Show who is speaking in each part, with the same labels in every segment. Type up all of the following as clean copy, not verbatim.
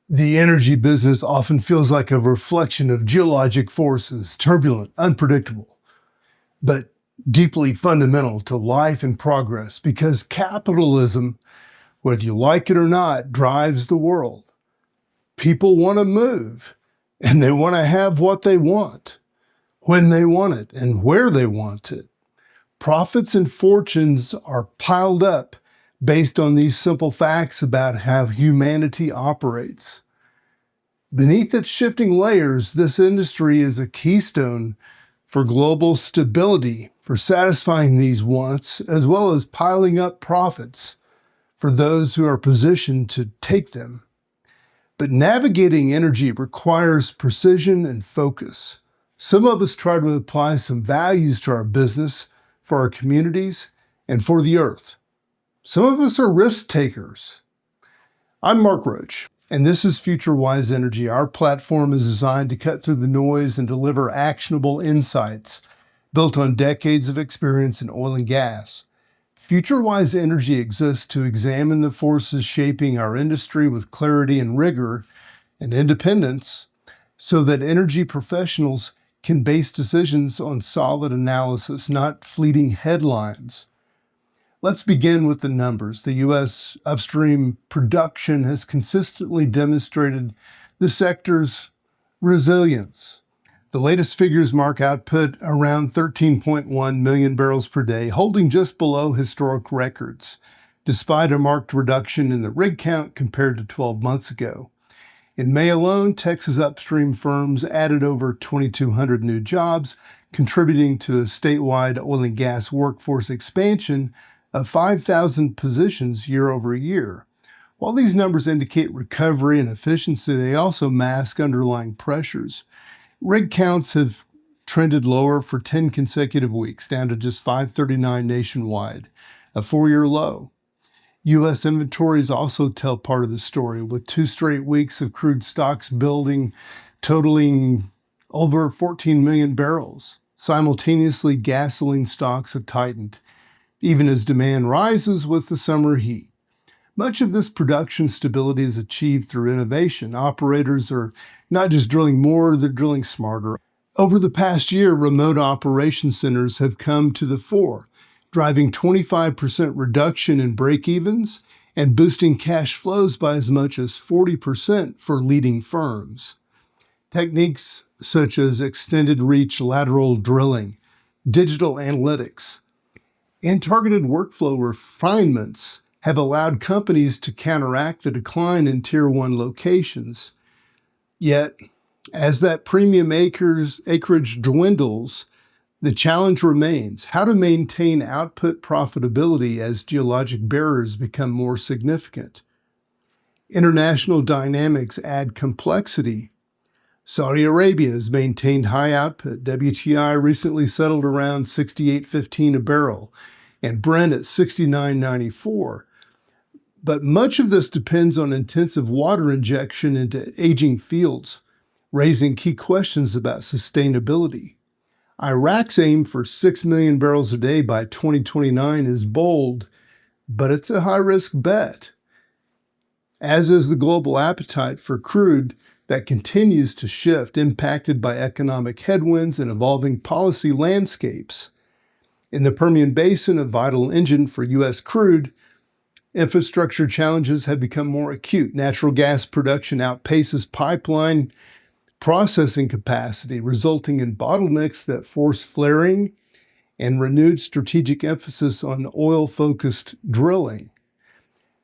Speaker 1: The energy business often feels like a reflection of geologic forces, turbulent, unpredictable, but deeply fundamental to life and progress because capitalism, whether you like it or not, drives the world. People want to move and they want to have what they want, when they want it, and where they want it. Profits and fortunes are piled up based on these simple facts about how humanity operates. Beneath its shifting layers, this industry is a keystone for global stability, for satisfying these wants, as well as piling up profits for those who are positioned to take them. But navigating energy requires precision and focus. Some of us try to apply some values to our business, for our communities, and for the earth. Some of us are risk takers. I'm Mark Roach, and this is FutureWise Energy. Our platform is designed to cut through the noise and deliver actionable insights built on decades of experience in oil and gas. FutureWise Energy exists to examine the forces shaping our industry with clarity and rigor and independence so that energy professionals can base decisions on solid analysis, not fleeting headlines. Let's begin with the numbers. The U.S. upstream production has consistently demonstrated the sector's resilience. The latest figures mark output around 13.1 million barrels per day, holding just below historic records, despite a marked reduction in the rig count compared to 12 months ago. In May alone, Texas upstream firms added over 2,200 new jobs, contributing to a statewide oil and gas workforce expansion of 5,000 positions year over year. While these numbers indicate recovery and efficiency, they also mask underlying pressures. Rig counts have trended lower for 10 consecutive weeks, down to just 539 nationwide, a four-year low. U.S. inventories also tell part of the story, with 2 straight weeks of crude stocks building, totaling over 14 million barrels. Simultaneously, gasoline stocks have tightened, even as demand rises with the summer heat. Much of this production stability is achieved through innovation. Operators are not just drilling more, they're drilling smarter. Over the past year, remote operation centers have come to the fore, driving 25% reduction in breakevens and boosting cash flows by as much as 40% for leading firms. Techniques such as extended reach lateral drilling, digital analytics, and targeted workflow refinements have allowed companies to counteract the decline in Tier 1 locations. Yet, as that premium acreage dwindles, the challenge remains how to maintain output profitability as geologic barriers become more significant. International dynamics add complexity. Saudi Arabia has maintained high output. WTI recently settled around $68.15 a barrel, and Brent at $69.94. But much of this depends on intensive water injection into aging fields, raising key questions about sustainability. Iraq's aim for 6 million barrels a day by 2029 is bold, but it's a high-risk bet, as is the global appetite for crude that continues to shift, impacted by economic headwinds and evolving policy landscapes. In the Permian Basin, a vital engine for U.S. crude, infrastructure challenges have become more acute. Natural gas production outpaces pipeline processing capacity, resulting in bottlenecks that force flaring and renewed strategic emphasis on oil-focused drilling.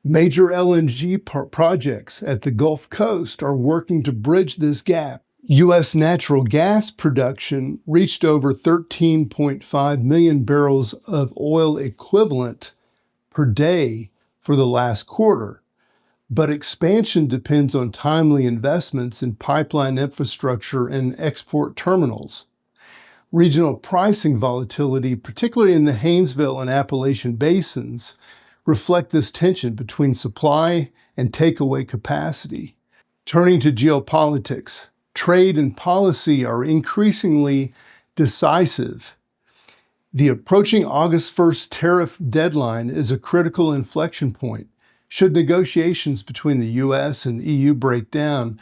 Speaker 1: Major LNG projects at the Gulf Coast are working to bridge this gap. U.S. natural gas production reached over 13.5 million barrels of oil equivalent per day for the last quarter. But expansion depends on timely investments in pipeline infrastructure and export terminals. Regional pricing volatility, particularly in the Haynesville and Appalachian basins, reflect this tension between supply and takeaway capacity. Turning to geopolitics, trade and policy are increasingly decisive. The approaching August 1st tariff deadline is a critical inflection point, Should negotiations between the US and EU break down,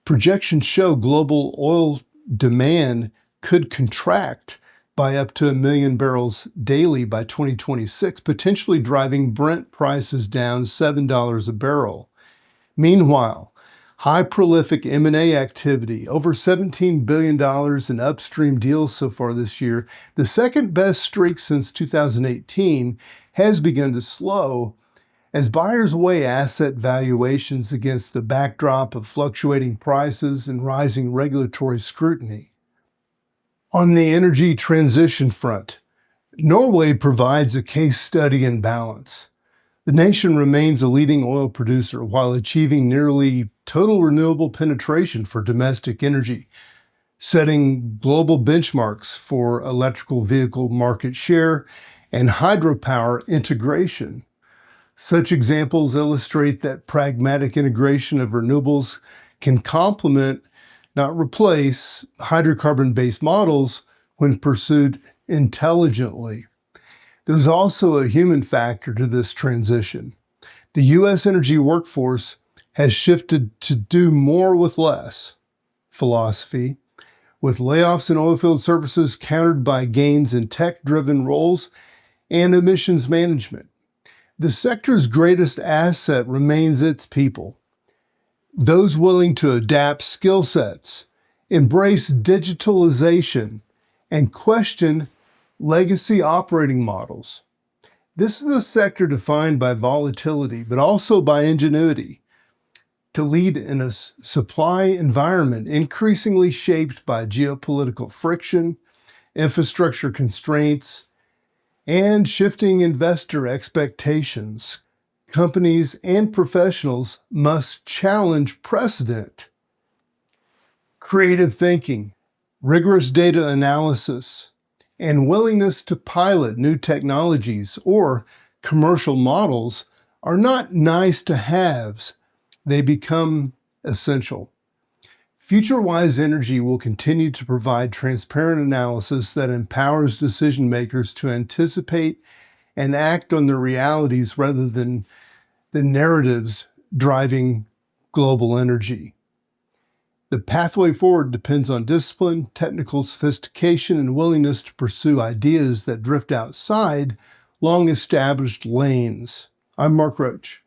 Speaker 1: projections show global oil demand could contract by up to 1 million barrels daily by 2026, potentially driving Brent prices down $7 a barrel. Meanwhile, high prolific M&A activity, over $17 billion in upstream deals so far this year, the second best streak since 2018, has begun to slow as buyers weigh asset valuations against the backdrop of fluctuating prices and rising regulatory scrutiny. On the energy transition front, Norway provides a case study in balance. The nation remains a leading oil producer while achieving nearly total renewable penetration for domestic energy, setting global benchmarks for electrical vehicle market share and hydropower integration. Such examples illustrate that pragmatic integration of renewables can complement, not replace, hydrocarbon-based models when pursued intelligently. There's also a human factor to this transition. The U.S. energy workforce has shifted to do more with less philosophy, with layoffs in oilfield services countered by gains in tech-driven roles and emissions management. The sector's greatest asset remains its people, those willing to adapt skill sets, embrace digitalization, and question legacy operating models. This is a sector defined by volatility, but also by ingenuity, to lead in a supply environment increasingly shaped by geopolitical friction, infrastructure constraints, and shifting investor expectations. Companies and professionals must challenge precedent. Creative thinking, rigorous data analysis, and willingness to pilot new technologies or commercial models are not nice to haves. They become essential. FutureWise Energy will continue to provide transparent analysis that empowers decision makers to anticipate and act on the realities rather than the narratives driving global energy. The pathway forward depends on discipline, technical sophistication, and willingness to pursue ideas that drift outside long-established lanes. I'm Mark Roach,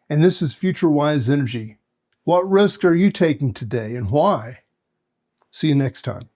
Speaker 1: and this is FutureWise Energy. What risk are you taking today and why? See you next time.